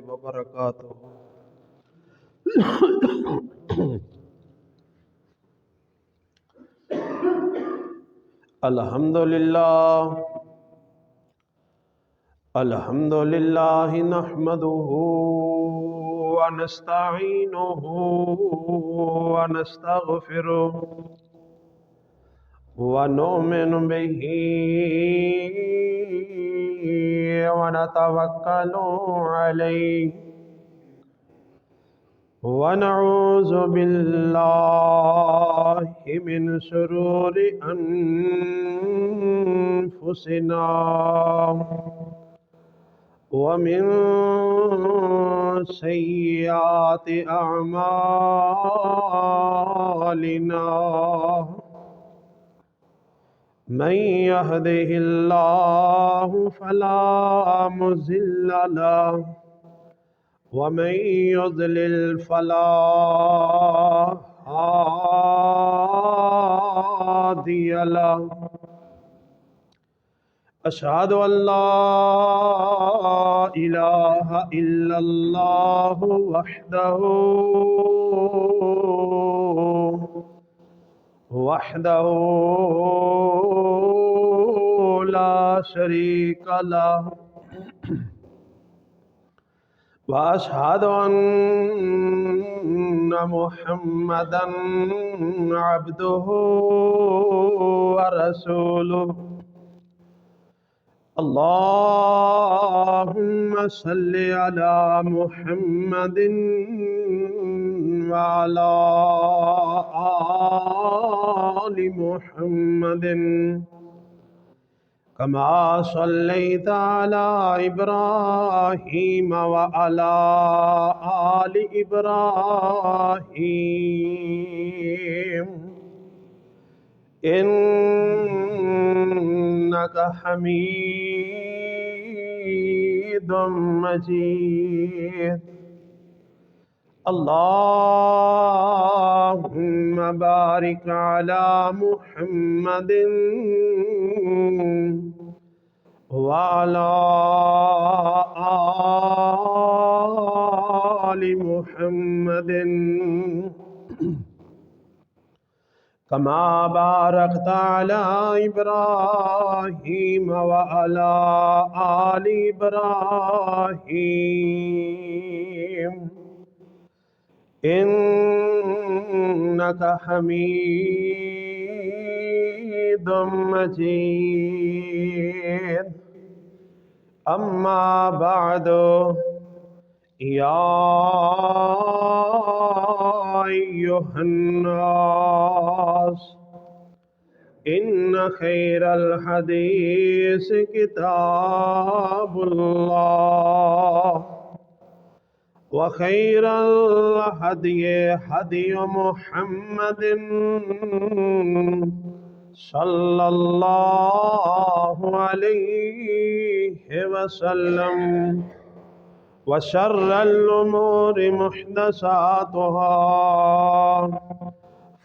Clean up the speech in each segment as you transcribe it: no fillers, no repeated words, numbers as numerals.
वबरकातुहू। अल्हम्दुलिल्लाह अल्हम्दुलिल्लाह नहमदुहू व नस्तईनुहू व नस्तगफिरुहु व नुमिनु बिही व नतवक्कलु अलैहि व नऊज़ु बिल्लाहि मिन शुरूरि अनफुसिना व मिन सय्यिआति अअमालिना। मन यहदिहिल्लाहु फला मुज़िल्ल लहु व मन युज़लिल फला हादिय लहु। अशहदु अल्ला इलाहा इल्लल्लाहु वहदहु ला शरीक लहु व अशहदु अन्ना मुहम्मदन अब्दुहु व रसूलुहु। अल्लाहुम्मा सल्लि अला मुहम्मदिन व अला आलि मुहम्मदिन कमा सल्लैता अला इब्राहीम व अला आलि इब्राहीम इन्नका हमीदुम मजीद। अल्लाहुम्मा बारिक अला मुहम्मदिन व अला आलि मुहम्मदिन कमा बारकता अला इब्राहीम व अला आलि इब्राहीम इन्नका हमीदुम मजीद। अम्मा बअदु या अय्युहन्नास इन्न खैरल हदीस किताबुल्लाह व खैरल हदी हदी मुहम्मदिन सल्लल्लाहु अलैहि वसल्लम व शर्रल उमूरि मुहदसातुहा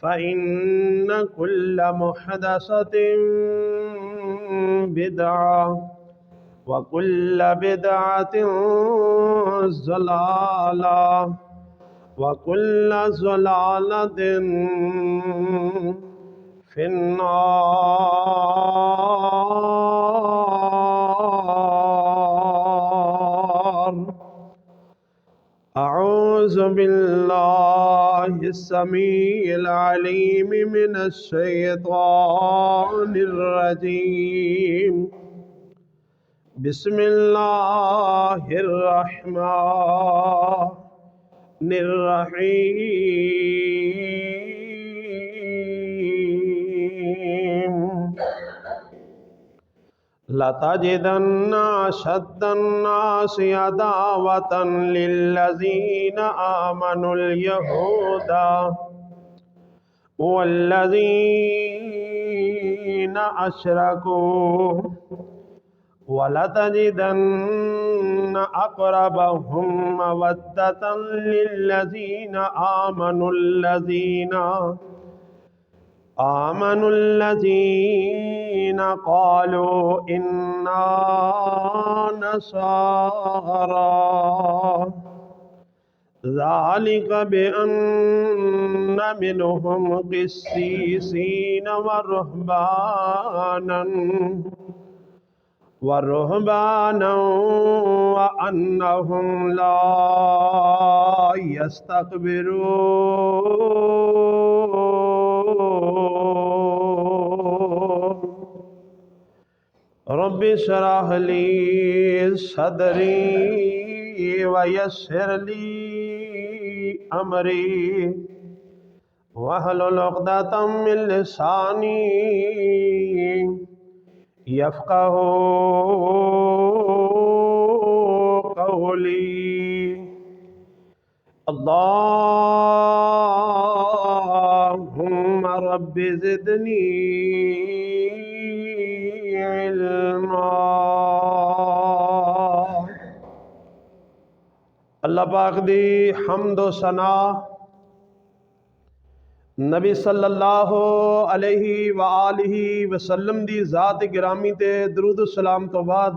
फ़इन्न कुल्ल मुहदसतिन बिदअह व कुल्ल बिदअतिन ज़लालह व कुल्ल ज़लालतिन फिन्नार। अऊज़ु बिल्लाहि समीइल अलीम मिनश शैतानिर रजीम। बिस्मिल्लाहिर रहमानिर रहीम। लतजिदन्ना अशद्दन्नासि अदावतन लिल्लज़ीना आमनुल यहूदा वल्लज़ीना अशरकू वलतजिदन्ना अक़रबहुम मवद्दतन लिल्लज़ीना आमनुल्लज़ीना क़ालू इन्ना नसारा ذَلِكَ بِأَنَّ مِنْهُمْ قِسِّيسِينَ وَرُهْبَانًا وَأَنَّهُمْ لَا يَسْتَكْبِرُونَ رب اشرح لي صدري ويسر لي أمري واحلل عقدة من لساني يفقهوا قولي اللهم رب زدني علما। अल्लाह पाक दी हम्द व सना नबी सल्लल्लाहु अलैहि व आलिहि वसल्लम दी ज़ात गिरामी ते दरूद सलाम तो बाद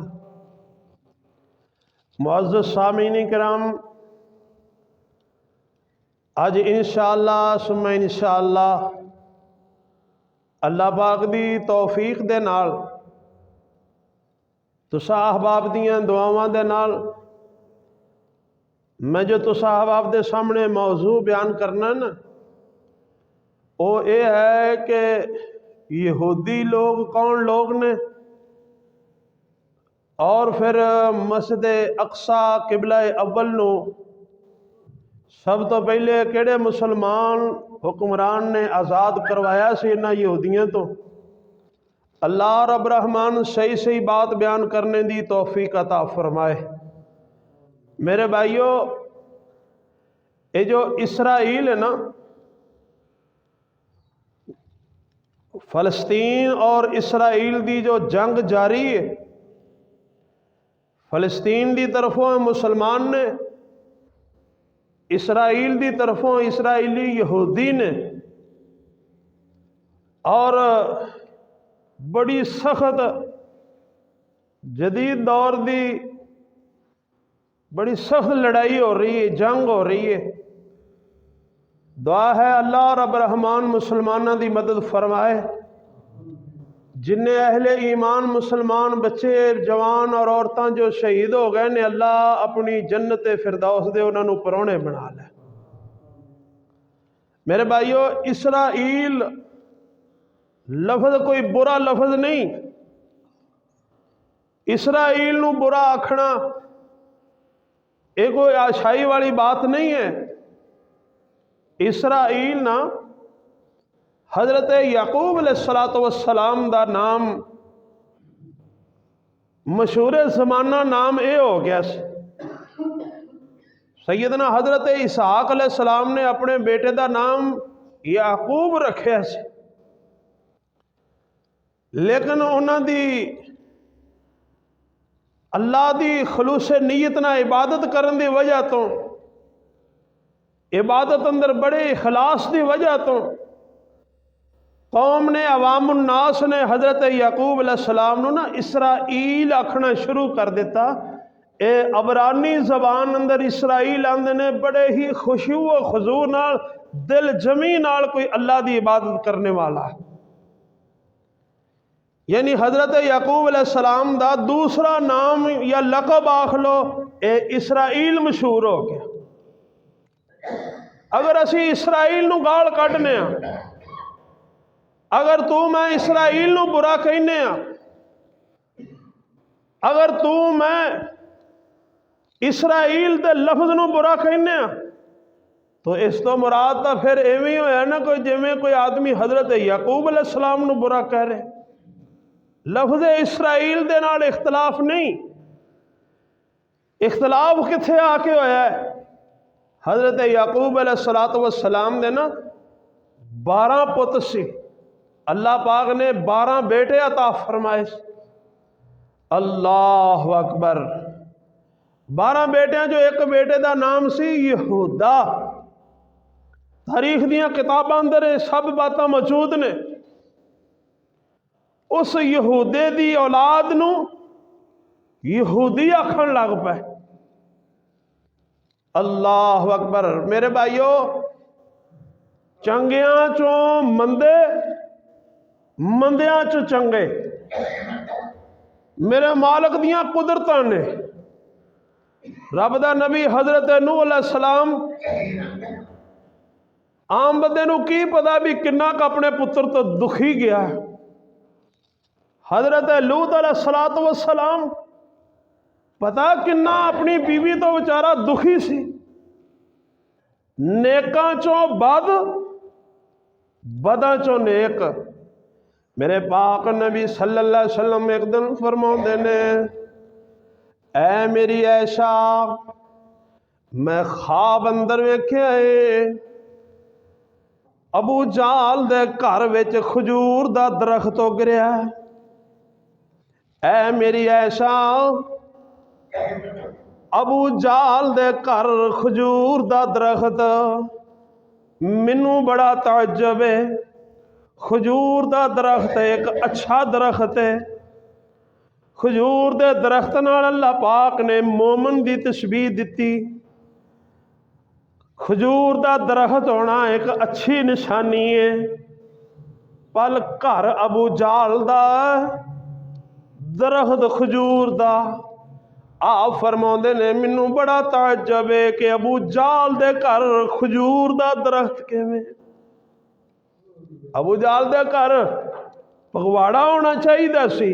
मुअज़्ज़ज़ सामीन किराम, अज इंशाअल्लाह सुम्मा इंशाअल्लाह अल्लाह पाक दी तौफीक दे नाल तुसा अहबाब दियां दुआवां दे नाल मैं जो तुसा अहबाब दे सामने मौजू बयान करना ना वो ये है कि यहूदी लोग कौन लोग ने और फिर मस्जिद अक्सा किबला अव्वल नू सब तो पहले केड़े मुसलमान हुक्मरान ने आज़ाद करवाया सी इन्हां यहूदियों तो। अल्लाह रब रहमान सही सही बात बयान करने दी तौफीक अता फरमाए। मेरे भाइयों, ये जो इसराइल है ना, फ़लस्तीन और इसराइल की जो जंग जारी है, फ़लस्तीन की तरफों मुसलमान ने, इसराइल की तरफों इसराइली यहूदी ने, और बड़ी सख्त जदीद दौर की बड़ी सख्त लड़ाई हो रही है, जंग हो रही है। दुआ है अल्लाह रब रहमान मुसलमानों की मदद फरमाए। जिन्ने अहले ईमान मुसलमान बच्चे जवान और औरतां जो शहीद हो गए ने, अल्लाह अपनी जन्नत फिरदौस दे उन्होंने परौने बना ले। मेरे भाइयों, इसराइल लफ्ज कोई बुरा लफ्ज नहीं। इसराइल नू बुरा आखना ये कोई आशाई वाली बात नहीं है। इसराइल ना हजरत याकूब अलैहिस्सलातु वस्सलाम दा नाम मशहूर ज़माना नाम ये हो गया सी। सैयदना हजरत इसहाक अलैहिस्सलाम ने अपने बेटे का नाम याकूब रखा सी, लेकिन उन्होंने अल्लाह की खलूस नीयत ना इबादत करने की वजह तो, इबादत अंदर बड़े इखलास की वजह तो कौम ने, अवामुन्नास ने हजरत याकूब अलैहिस्सलाम नू ना इसराइल आखना शुरू कर दिता। ये अबरानी जबान अंदर इसराइल आंदे ने बड़े ही खुशू व खुजू नाल, दिल जमी नाल कोई अल्लाह की इबादत करने वाला। यानी हजरत याकूब अलैहिस्सलाम दा दूसरा नाम या लकब आख लो, ये इसराइल मशहूर हो गया। अगर असी इसराइल नू गाल कढ़ने, अगर तू मैं इसराइल नू बुरा कहने, अगर तू मैं इसराइल के लफ्ज नू बुरा कहने, तो इस तो मुराद तो फिर इवें होया ना कोई जिवें कोई आदमी हजरत याकूब अलैहिस्सलाम नू बुरा कह रहे। लफ्ज इसराइल दे नाल इख्तलाफ नहीं। इख्तलाफ किथे आके होया है? हजरत याकूब अलैहिस्सलातु वस्सलाम दे ना 12 पुत सी। अल्लाह पाक ने 12 बेटे अता फरमाए। अल्लाह अकबर। 12 बेटियां जो एक बेटे का नाम सी यहूदा। तारीख दियां किताबां अंदर सब बातें मौजूद ने। उस यहूदे की औलाद नू यहूदी आखन लग पे। अल्लाह अकबर। मेरे भाइयों, चंगियां चों मंदे, मंदियां चों चंगे मेरे मालिक दियां कुदरतां ने। रब दा नबी हजरत नूह अलैहिस्सलाम, आम बंदे नूं की पता भी किन्ना क अपने पुत्र तो दुखी गया। हजरत लूत अलैहिस्सलातु वस्सलाम पता किन्ना अपनी बीवी तो बेचारा दुखी सी। नेकां चों बद, बदां चों नेक। मेरे पाक नबी सल्लल्लाहु अलैहि वसल्लम एक दिन फरमाउंदे ने, ऐ मेरी ऐशा, मैं ख्वाब अंदर वेख्या है, अबू जाल दे घर विच खजूर दा दरख्त उगरिया। ऐ मेरी ऐशा, अबू जाल दे घर खजूर दा दरख्त, मैनू बड़ा ताज्जुब है। खजूर दा दरख्त एक अच्छा दरख्त है। खजूर दे दरख्त नाल अल्लाह पाक ने मोमन दी तशबीह दिती। खजूर दा दरख्त होना एक अच्छी निशानी है। पल घर अबू जाल दा दरख्त खजूर दा। आप फरमाउंदे ने, मैनू बड़ा ताज्जुब है कि अबू जाल दे घर खजूर दा दरख्त किवें। अबू जाल दे घर पगवाड़ा होना चाहिए सी।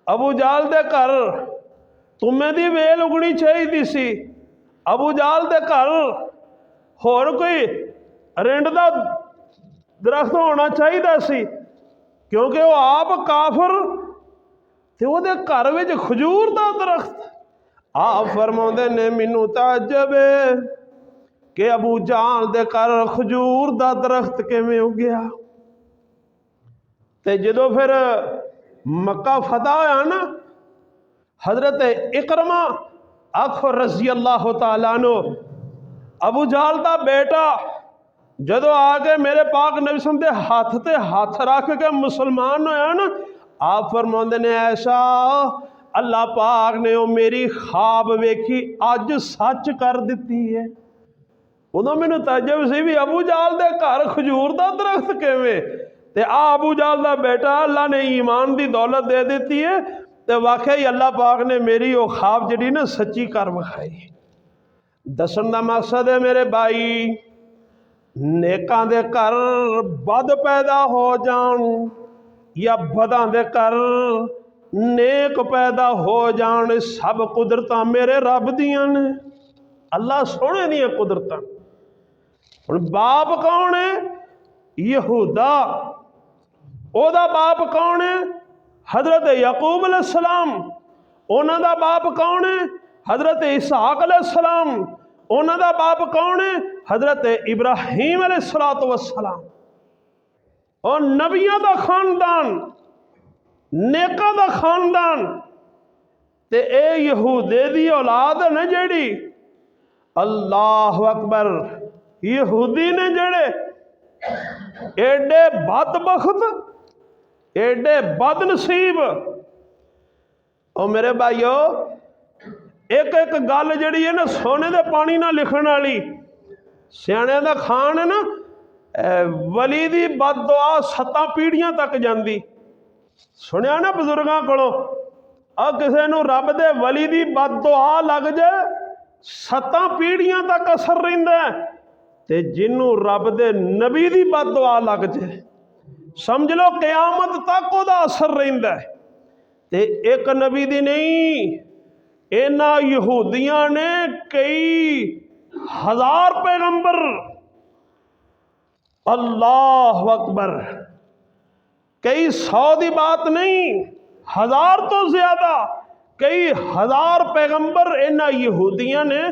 अबू जाल दे घर तुम्हें दी वेल उगनी चाहिए सी। अबू जाल दे घर होर कोई रिंड दा दरख्त होना चाहिए सी, क्योंकि वो आप काफर ते ओहदे घर विच खजूर दा दरख्त। आप फरमाउंदे ने, मैनू ताज्जुब है कि अबू जाल दे घर खजूर दा दरख्त किवें उगया। ते जदों फिर मक्का फतह होया ना, हजरत इकरमा आखो रजी अल्लाह तआला अन्हु, अबू जाल दा बेटा जदों आके मेरे पाक नबी सल्लल्लाहु अलैहि वसल्लम दे हाथ ते हाथ रख के मुसलमान होया ना, आप फरमाउंदे ने, ऐसा अल्लाह पाक ने वो मेरी ख्वाब वेखी अज सच कर दिती है। उदों मैनू ताज्जुब सी भी अबू जाल दे घर खजूर दा दरख्त किवें, ते आ अबू जाल दा बेटा अल्लाह ने ईमान दी दौलत दे दी है। ते वाकई अल्लाह पाक ने मेरी वो ख्वाब जिहड़ी ना सच्ची कर विखाई। दसन दा मकसद है मेरे भाई, नेकां दे घर बद पैदा हो जान या बदां दे घर नेक पैदा हो जान, सब कुदरतां मेरे रब दियां ने, अल्लाह सोहणे दियां कुदरतां। हुण बाप कौन है? यहूदा। ओदा बाप कौन है? हजरत याकूब अलैहिस्सलाम। उन्हां दा बाप कौन है? हजरत इसहाक अलैहिस्सलाम। उन्हां दा बाप कौन है? हजरत इब्राहीम अलैहिस्सलातु वस्सलाम। और नबियां दा खानदान, नेकां दा खानदान। ते ए यहूदे दी औलाद है ना जेड़ी, अल्लाह अकबर, यहूदी ने जेड़े एडे बदबख्त, एडे बदनसीब। और मेरे भाइयों, एक एक गल जिहड़ी है ना सोने दे पानी ना लिखण वाली। सियाणियां दा खान है ना, वली दी बददुआ 7 पीढ़ियां तक जांदी। सुनिया ना बजुर्गां कोलों, आ किसे नूं रब दे वली दी बददुआ लग जाए 7 पीढ़ियां तक असर रहिंदा है, ते जिन्नू रब दे नबी दी बददुआ लग जाए समझ लो क़यामत तक ओहदा असर रहिंदा है। ते एक नबी दी नहीं, इन्हां यहूदियां ने कई हजार पैगंबर, अल्लाह अकबर, कई 100 की बात नहीं, 1000 तो ज्यादा, कई हजार पैगंबर इन्हां यहूदियां ने,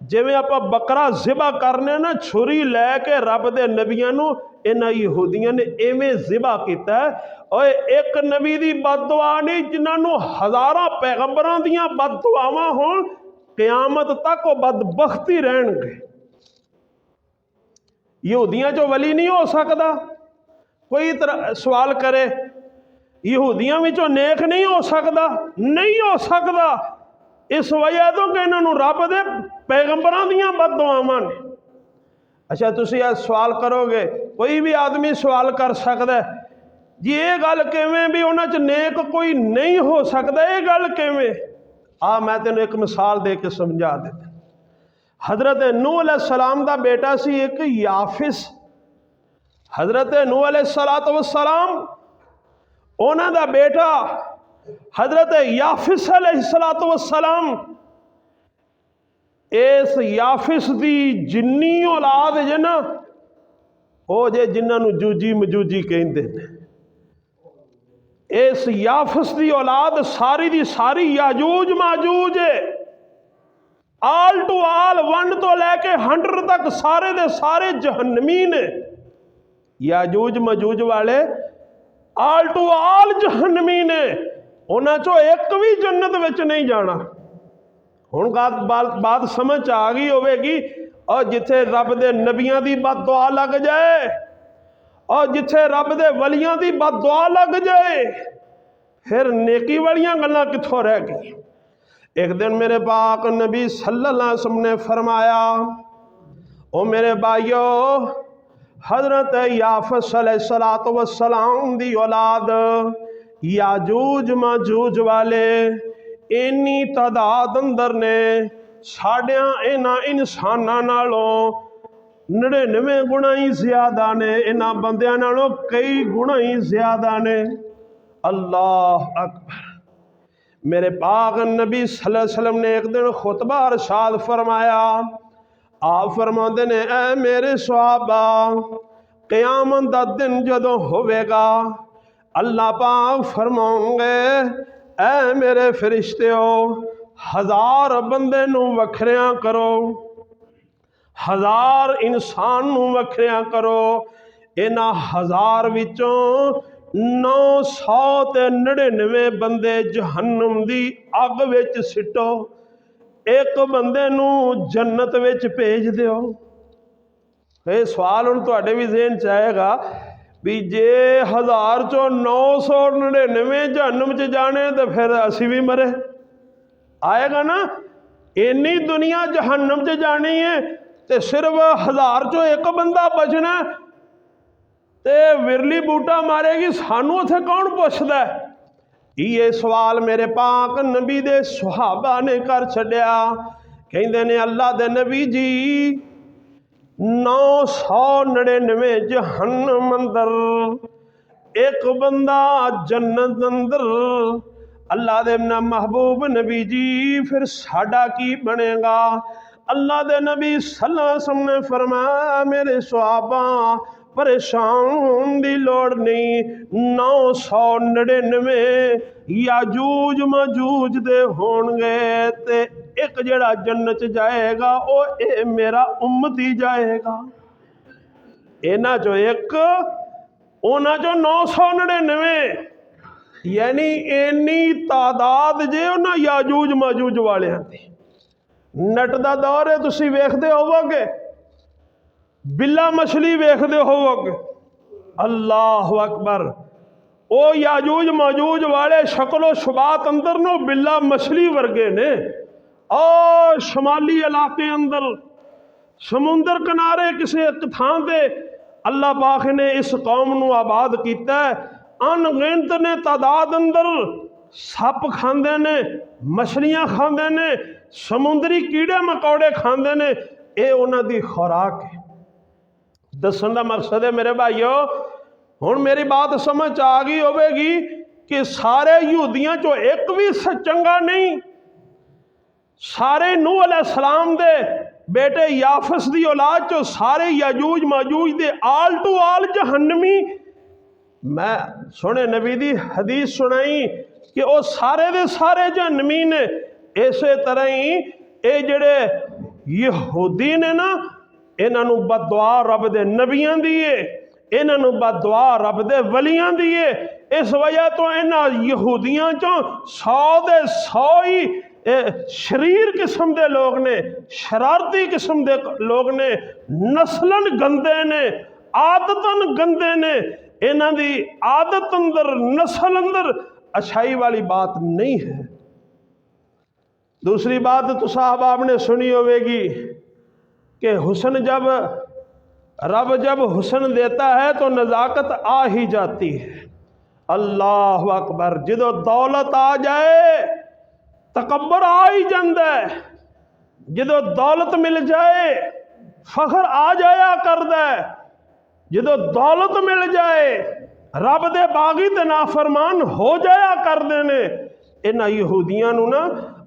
जिवें आपां बकरा ज़िबा करने ना छुरी लैके रब दे नबियां नूं, इन्हां यहूदियां ने इवें ज़िबा कीता है। और एक नबी दी बददुआ नहीं, जिन्हां नूं हज़ारां पैगंबरां दियां बददुआवां होण, क़यामत तक वो बदबख्त ही रहणगे। यहूदियां चों वली नहीं हो सकदा। कोई सवाल करे, यहूदियां विचों नेक नहीं हो सकदा? नहीं हो सकदा। इस वजह तो कि इन्हों रब दे पैगंबरां दियां बददुआवां ने। अच्छा तुसी यह सवाल करोगे, कोई भी आदमी सवाल कर सकता है जी ये गल किवें भी उन्हां च नेक कोई नहीं हो सकता, ये गल किवें? मैं तेनों एक मिसाल दे के समझा देता। हजरत नूह अलैहिस्सलाम दा बेटा सी एक याफिस। हजरत नूह अलैहिस्सलाम उन्हां दा बेटा हजरत याफिस अलैहिस्सलाम, इस याफिस दी जिन्नी औलाद जे ना वो जे जिन्होंने जूजी मजूजी कहते हैं, इस याफिस की औलाद सारी दी सारी याजूज माजूज है। आल टू आल 1 तो लैके 100 तक सारे दे सारे जहन्नमी ने। याजूज मजूज वाले आल टू आल जहन्नमी ने, उन्हां चो एक भी जन्नत विच नहीं जाना। हुण बात समझ आ गई होगी। और जिथे रब दे नबियां दी बददुआ लग जाए और जिथे रब दे वलियां दी बददुआ लग जाए, फिर नेकी वालियां गल्लां कित्थों रह गई। एक दिन मेरे पाक नबी सल्लल्लाहु अलैहि वसल्लम ने फरमाया, ओ मेरे भाइयों, हजरत याफिस अलैहिस्सलाम दी औलाद याजूज माजूज वाले इन्नी तादाद अंदर ने, साढ़िया इन्हां इंसानां नालों 99 गुणा ही ज्यादा ने, इन्हां बंदियां नालों कई गुणा ही ज्यादा ने। अल्लाह अकबर। मेरे पाक नबी सल्लल्लाहु अलैहि वसल्लम ने एक दिन खुतबा इरशाद फरमाया। आप फरमाते ने, ऐ मेरे सहाबा, क़यामत दा दिन जदों होवेगा अल्लाह पाक फरमाओगे, ऐ मेरे फरिश्तेओ, 1000 बंदे नूं वखरिया करो, 1000 इंसान नूं वखरिया करो। इन्हां 1000 विचों 999 बंदे जहन्नम दी अग विच सिटो, एक बंदे नूं जन्नत विच भेज दिओ। ये सवाल हुण तुहाडे भी ज़हन च आएगा भी जे 1000 चों 999 जहन्नम च जाने तो फिर असी भी मरे। आएगा ना, इन्नी दुनिया जहन्नम च जानी है तो सिर्फ 1000 चों एक बंदा बचना ते विरली बूटा मारेगी, सानू उथे कौन पुछदा है? ये सवाल मेरे पाक नबी दे सुहाबा ने कर छड्या। कहंदे ने, अल्लाह दे नबी जी 999 जहन्नम अंदर, एक बंदा जन्नत अंदर। अल्लाह दे महबूब नबी जी फिर साडा की बनेगा? अल्लाह दे नबी सल्लल्लाहु अलैहि वसल्लम ने फरमाया, मेरे सहाबा परेशान दी लोड़ नहीं, 999 याजूज माजूज दे होणगे ते एक जड़ा जन्नत जाएगा वो ए मेरा उम्मती जाएगा। इन्हां चो एक, उन्हां चो 999, यानी इन्नी तादाद जे उन्हां याजूज माजूज वालियां दी। नट दा दौर है, तुसी वेखदे होवोगे, बिल्ला मछली वेखदे होवोगे। अल्लाह अकबर। ओ याजूज माजूज वाले शक्लो शुबात अंदर नो बिल्ला मछली वर्गे ने। और शमाली इलाके अंदर समुंदर किनारे किसी एक थां ते अल्लाह पाक ने इस कौम नू आबाद किया। अनगिनत ने तादाद अंदर सप खांदे ने, मछलियां खांदे ने, समुंदरी कीड़े मकौड़े खांदे ने। ये उन्हां दी खुराक है। दसन का मकसद है मेरे भाइयों, हुण मेरी बात समझ आ गई होगी कि सारे यहूदियों चो एक भी चंगा नहीं। सारे नूह अलैहिस्सलाम दे बेटे याफिस दी औलाद चो सारे याजूज माजूज दे आल टू आल जहन्नमी। मैं सोने नबी दी हदीस सुनाई कि वो सारे दे सारे जहन्नमी ने। इस तरह ही ये जड़े यहूदी ने ना, इन्हों बददुआ रब दे नबियां दी है, इन्हों बददुआ रब दे वलियां दी है। इस वजह तो इन्हों यहूदियों चों 100 दे 100 ही शरीर किस्म के लोग ने, शरारती किस्म के लोग ने, नस्लन गंदे ने, आदतन गंदे ने। इन्हां दी आदत अंदर, नस्ल अंदर अच्छाई वाली बात नहीं है। दूसरी बात तो साहब आपने सुनी होगी कि हुस्न जब रब जब हुस्न देता है तो नज़ाकत आ ही जाती है। अल्लाह अकबर। जो दौलत आ जाए तकब्बर आ ही जाता है, जो दौलत मिल जाए फखर आ जाया करदा है, जो दौलत मिल जाए रब दे बागी ते नाफरमान हो जाया करदे ने। इन्हां यहूदियां नूं ना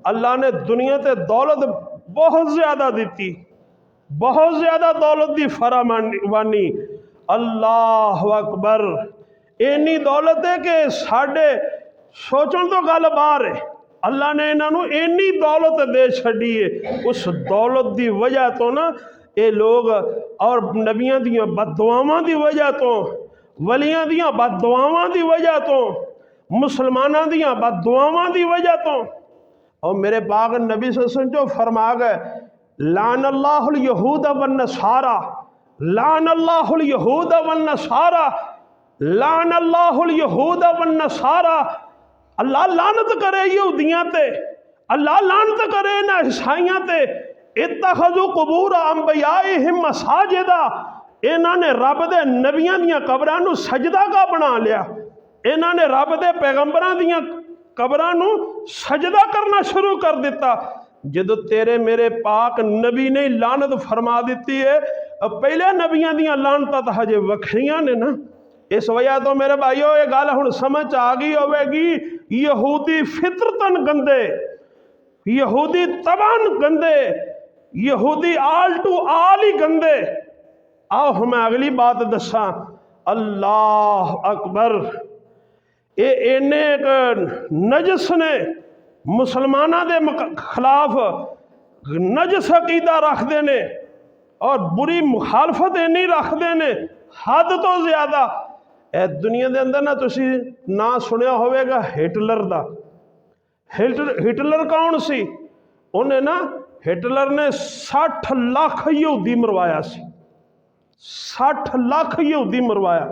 अल्लाह ने दुनिया ते दौलत बहुत ज़्यादा दी, बहुत ज़्यादा दौलत की फरावानी। अल्लाह अकबर। इन्नी दौलत है कि साढ़े सोचण तो गल बाहर है। अल्लाह ने इन्हों इन्नी दौलत दे छड़ी है। उस दौलत की वजह तो ना ये लोग और नबियां दियां बददुआवां की वजह तो, वलियां दियां बददुआवां की वजह तो, मुसलमानां दियां बददुआवां की वजह तो, और मेरे पाक नबी सल्लल्लाहु अलैहि वसल्लम जो फरमा गए लान अल्लाहुल यहूद वन नसारा, लान अल्लाहुल यहूद वन नसारा, लान अल्लाहुल यहूद वन नसारा। अल्लाह लानत करे यहूदियां ते, अल्लाह लानत करे ना ईसाइयां ते। इत्तखज़ू कुबूर अंबियाइहिम मसाजिदा। इन्हां ने रब दे नबियां दियां कबरां नूं सजदा का बना लिया। इन्हां ने रब दे पैगंबरां दियां कबरां नूं सजदा करना शुरू कर दिता। जदों तेरे मेरे पाक नबी ने लानत फरमा दी है, पहले नबियां दियां लानतां तां हजे वखरियां ने ना। इस वजह तो मेरे भाईओ ये गल हुण समझ आ गई होवेगी। यहूदी फितरतन गंदे, यहूदी तबान गंदे, यहूदी आल टू आल ही गंदे। आओ मैं अगली बात दसा। अल्लाह अकबर। ये इन्ने नजस ने मुसलमाना के खिलाफ नजस अकीदा रखते ने और बुरी मुखालफत इन्नी रखते ने हद तो ज़्यादा। ए दुनिया के अंदर ना तुसी ना सुनिया होवेगा हिटलर का। हिटलर कौन सी? उन्हें ना हिटलर ने 60 लाख यहूदी मरवाया सी, 60 लाख यहूदी मरवाया।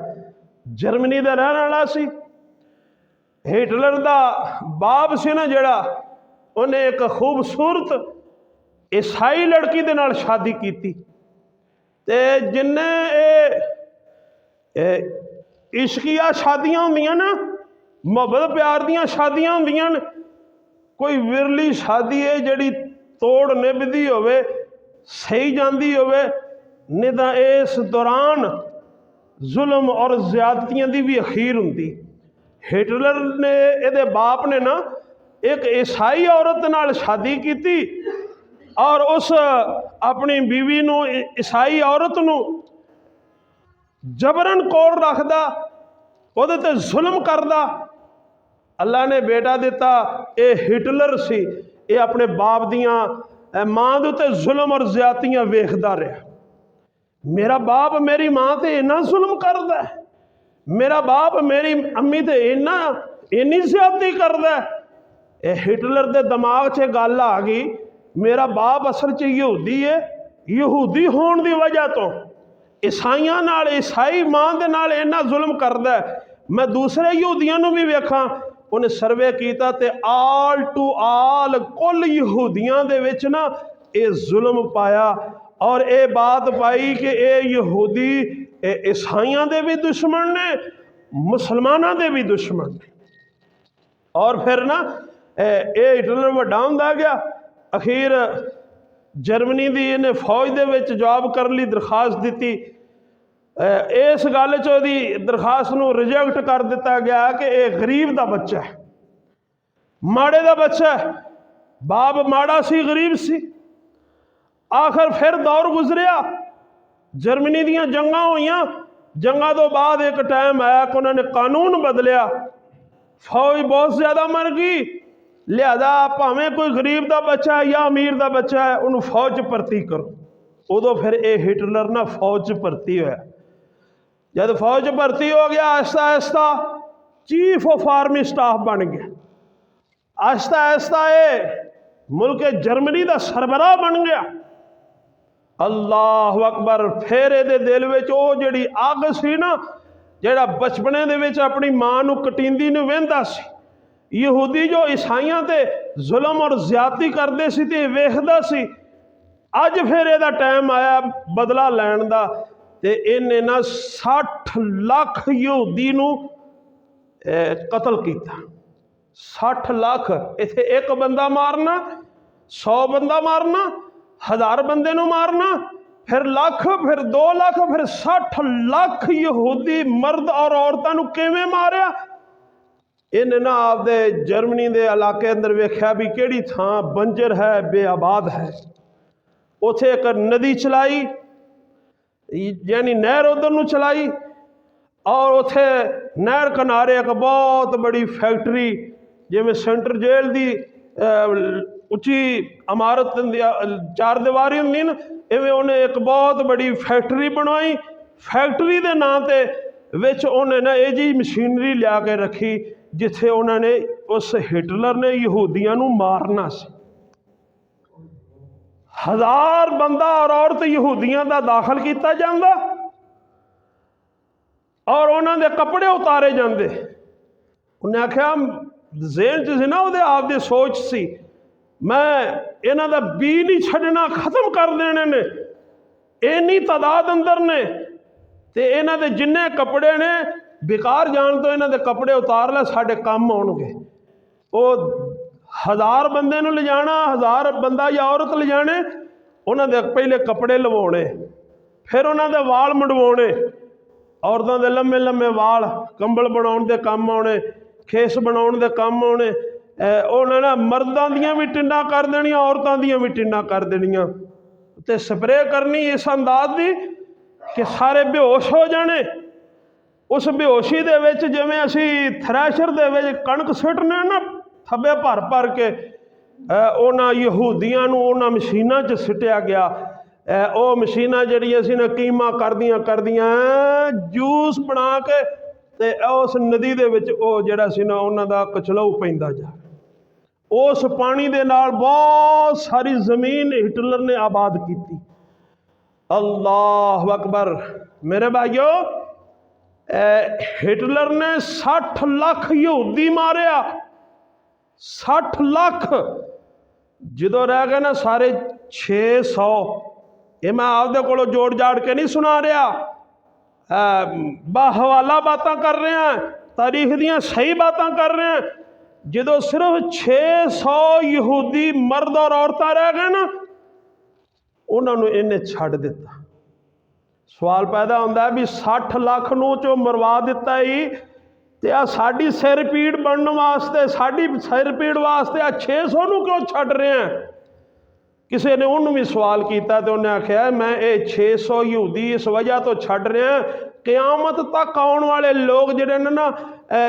जर्मनी का रहने वाला सी। हिटलर का बाप से ना जड़ा, उन्हें एक खूबसूरत ईसाई लड़की के नाल शादी की ते जिन्हें इश्किया शादियां होंदियां ना, मुहब्बत प्यार दियां शादियां होंदियां ने। कोई विरली शादी है जिहड़ी तोड़ निभदी होवे, सही जाती होवे, नहीं तो इस दौरान जुल्म और ज्यादतियां की भी अखीर होंदी। हिटलर ने इहदे बाप ने ना एक ईसाई औरत नाल शादी की और उस अपनी बीवी नूं ईसाई औरत नूं जबरन कोल रखदा, उहदे ते जुल्म करदा। अल्लाह ने बेटा दिता, ये हिटलर सी। ये अपने बाप दियां मां दे उत्ते जुल्म और ज्यादतियां वेखदा रहा। मेरा बाप मेरी मां ते इन्ना जुल्म करदा है, मेरा बाप मेरी अम्मी ते इन्नी ज्यादती करदा है। हिटलर के दिमाग च गल आ गई, मेरा बाप असल च यहूदी है, यहूदी होने की वजह तो ईसाइयां नाल, ईसाई मां दे नाल इन्ना जुल्म करदा है। मैं दूसरे यहूदियों नूं भी वेखां, उन्हें सर्वे किया तो आल टू आल कुल यहूदियों दे विच ना ये जुल्म पाया और ये बात पाई कि ये यहूदी ईसाइयों के भी दुश्मन ने, मुसलमानों के भी दुश्मन ने। और फिर ना ये हिटलर वड्डा हुंदा गया। अखीर जर्मनी की इन्हें फौज दे विच जॉब करने ली दरखास्त दी। इस गल च ओहदी दरखास्त नूं रिजेक्ट कर दिता गया कि यह गरीब का बच्चा है, माड़े का बच्चा है। बाप माड़ा सी, गरीब सी। आखिर फिर दौर गुजरिया, जर्मनी दियां जंगां होईयां। जंगां तो बाद एक टाइम आया कि उन्होंने कानून बदलिया, फौज बहुत ज़्यादा मर गई, लिहाजा भावें कोई गरीब का बच्चा है या अमीर का बच्चा है उन्होंने फौज च भर्ती करो। उदों फिर ये हिटलर ना फौज च भर्ती होया। जब फौज च भर्ती हो गया, Aahista Aahista chief of army staff बन गया। आहिस्ता आहिस्ता ये मुल्क जर्मनी का सरबराह बन गया। अल्लाह अकबर। फिर ये दिल में वो जी अग सी ना, जोड़ा बचपने दे विच अपनी मां नूं कटींदी नूं वेंदा सी, यहूदी जो ईसाइयां ते जुल्म और ज्यादती करते सी ते वेखदा सी। अज फिर ਇਹਦਾ टाइम आया बदला लैण दा ते इन्हें ना 60 लाख यहूदी नूं कतल किया। 60 लाख। इत्थे एक बंदा मारना, 100 बंदा मारना, 1000 बंदे नूं मारना, फिर लाख, फिर 2 लाख, फिर 60 लाख यहूदी मर्द और औरतां नूं किवें मारिया। इन्हें ना आपदे जर्मनी के इलाके अंदर वेख्या भी किहड़ी थां बंजर है, बेआबाद है। उथे एक नदी चलाई, यानी नहर उधर नूं चलाई, और उथे नहर किनारे एक बहुत बड़ी फैक्ट्री, जिवें सेंटर जेल की उच्ची इमारत 4 दीवारी होंदी ना, इवें उन्हें एक बहुत बड़ी फैक्ट्री बनवाई। फैक्ट्री के नां ते विच उन्हें ना ये जी मशीनरी लिया के रखी जिथे उन्होंने उस हिटलर ने यहूदियों नूं मारना सी। 1000 बंदा और औरत यहूदियों का दाखिल किया जाता और उन्होंने कपड़े उतारे जाते। उन्हें आख्या ज़हन च सी ना, वो आपकी सोच सी, मैं इन्हां दा बी नहीं छड्डना, खत्म कर देने ने। इन्नी तादाद अंदर ने ते इन्हां दे जिन्ने कपड़े ने बेकार जान तो इन्हां दे कपड़े उतार ले, साडे काम आउणगे। वो 1000 बंदे नूं ले जाना, 1000 बंदा या औरत ले जाने, उन्हां दे पहले कपड़े लवाउणे, फिर उन्हां दे वाल मुंडवाउणे। औरतों के लम्मे लम्मे वाल कंबल बनाउण दे काम आउणे, खेस बनाउण दे काम आउणे। उन्हें ना मर्दां दियां भी टिंडां कर देनियां, औरतां दियां भी टिंडां कर देनियां ते स्प्रे करनी इस अंदाज दी कि सारे बेहोश हो जाने। उस बेहोशी दे विच जिवें असी थ्रैशर दे विच कणक सिੱਟने ना थब्बे भर भर के, उन्हां यहूदियां नूं उन्हां मशीनां च सिੱਟਿਆ गया। वो मशीनां जिहड़ियां सी ना कीमा करदियां जूस बना के ते उस नदी दे विच वो जिहड़ा सी ना उन्हां दा कचलऊ पैंदा जा। उस पानी दे नाल बहुत सारी जमीन हिटलर ने आबाद की। अल्लाह अकबर। मेरे भाइयों, हिटलर ने 60 लाख यहूदी मारिया। 60 लाख। जो रह गए ना सारे 600, ये मैं आपदे कोलों जोड़ जाड़ के नहीं सुना रहा, बाहवाला बातां कर रहे हैं, तारीख दियां सही बातां कर रहे हैं। जो सिर्फ 600 यहूदी मर्द और औरतां रह गए ना, उन्होंने इन्हें छड़ दिता। सवाल पैदा होता है भी 60 लाख नूं चो मरवा दिता ही ते आ साडी सिर पीड़ बनने वास्ते, साडी सिर पीड़ वास्ते आ 600 नूं क्यों छड़ रहे हैं। किसी ने उन्होंने भी सवाल किया तो उन्हें आख्या मैं ये 600 यहूदी इस वजह तो छड़ रहे हैं, क़यामत तक आने वाले लोग जिहड़े ने ना,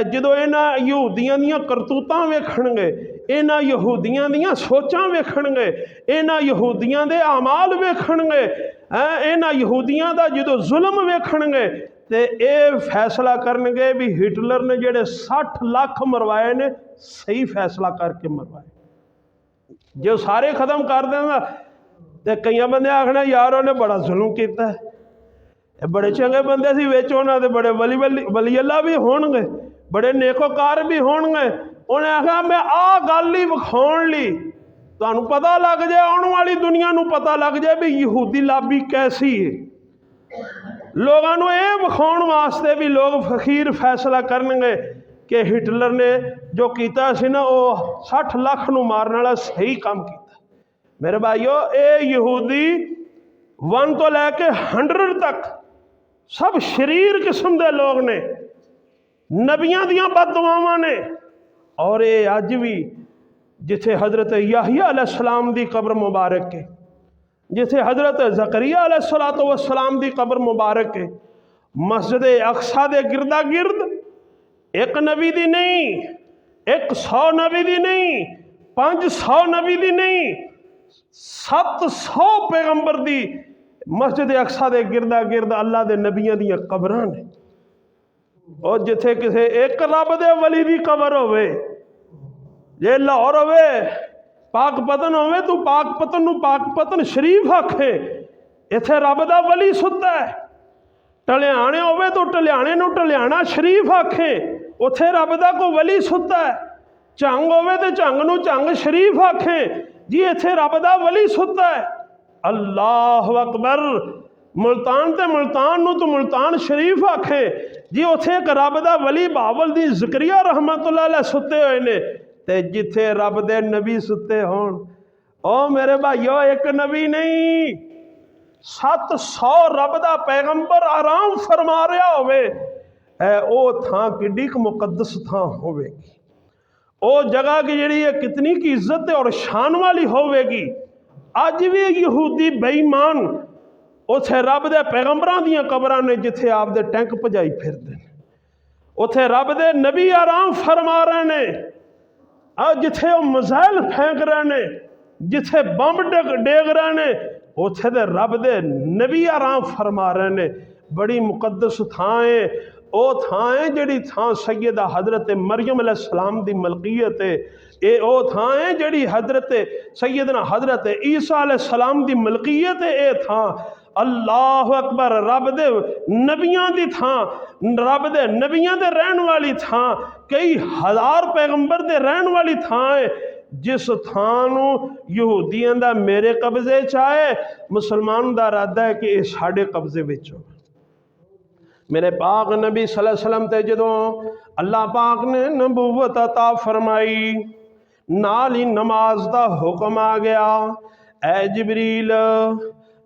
जो इन्हां यहूदियां दियां करतूतां वेखणगे, इन्हां यहूदियां दियां सोचां वेखणगे, इन्हां यहूदियां दे अमाल वेखणगे, इन्हां यहूदियां दा जो जुल्म वेखणगे, ते ये फैसला करनगे भी हिटलर ने जिहड़े 60 लाख मरवाए ने सही फैसला करके मरवाए। जो सारे खत्म कर देना तो कई बंदे आखना यार उन्हें बड़ा जुल्म किया है। बड़े चंगे बंदे सी विच, उन्हां दे बड़े वली अल्लाह भी होणगे, बड़े नेकोकार भी होणगे। उन्हें आखा मैं आ गल ही विखाउण लई तुहानूं पता लग जाए, आने वाली दुनिया नूं पता लग जाए भी यहूदी लाबी कैसी है। लोगों नूं ये विखाउण वास्ते भी लोग फकीर फैसला करनगे कि हिटलर ने जो किया सी ना, वो 60 लाख नूं मारन वाला सही काम किया। मेरे भाइयों, ये यहूदी 1 तो लैके 100 तक सब शरीर किस्म के लोग ने, नबियां दियां बददुआवां ने। और ये अज भी जिथे हजरत याहिया अलैहिस्सलाम दी कब्र मुबारक है, जिथे हजरत ज़करिया अलैहिस्सलाम दी कब्र मुबारक है, मस्जिद अक्सा दे गिरदा गिरद एक नबी दी नहीं, 100 नबी दी नहीं, 500 नबी दी नहीं, 700 पैगंबर दी मस्जिद अक्सा दे गिरदा गिरद अल्लाह दे नबियां दियां कब्रां ने। और जिथे किसी एक रब दे वली दी कब्र होवे, जे लाहौर होवे पाकपतन होवे, तू पाकपतन नूं पाकपतन शरीफ आखे, इथे रब दा वली सुत्ता है। टलियाणे होवे तो टलियाणे नूं टलियाणा शरीफ आखे, उथे रब दा कोई वली सुत्ता है। झंग होवे तो झंग नूं झंग शरीफ आखें जी, इत्थे रब दा वली सुत्ता है। अल्लाह अकबर। मुल्तान ते मुल्तान नूं तो मुल्तान शरीफ आखे जी, उत्थे एक रब दा वली बावल दी ज़करिया रहमतुल्लाह अलैह सुते हुए ने, ते जिथे रब दे नबी सुते होण, ओ मेरे भाईओ एक नबी नहीं 700 रब दा पैगंबर आराम फरमा रहा होवे, ओ थां किड्डी क मुकद्दस थां होवेगी। ओ जगह की जिहड़ी है कितनी की इज्जत और शान वाली होवेगी। अज भी यहूदी बेईमान उथे रब दे पैगंबरां दियां कबरां ने जिथे आप दे टैंक भजाई फिरदे ने, उथे रब दे नबी आराम फरमा रहे ने, जिथे वो मिसाइल फेंक रहे ने, जिथे बंब डेग रहे ने, उथे दे रब दे नबी आराम फरमा रहे ने। बड़ी मुकद्दस थां है ओ, थां है जिहड़ी थां सैयदा हजरत मरियम अलैहिस्सलाम दी मलकीयत है। ये ओ थां है जिहड़ी हजरत सैयदना हजरत ईसा अलैहिस्सलाम दी मलकीयत है। ये थां अल्लाह अकबर, रब दे नबियां दी थां, रब दे नबियां दे रहन वाली थां, कई हज़ार पैगंबर दे रहन वाली थां है। जिस थां नूं यहूदियां दा मेरे कब्जे च आए, मुसलमान दा इरादा है कि ये साडे कब्जे विच हो। मेरे पाक नबी सल्लल्लाहु अलैहि वसल्लम ते जदों अल्लाह पाक ने नबूवत अता फरमाई, नाल ही नमाज दा हुक्म आ गया। ऐ जिबरील,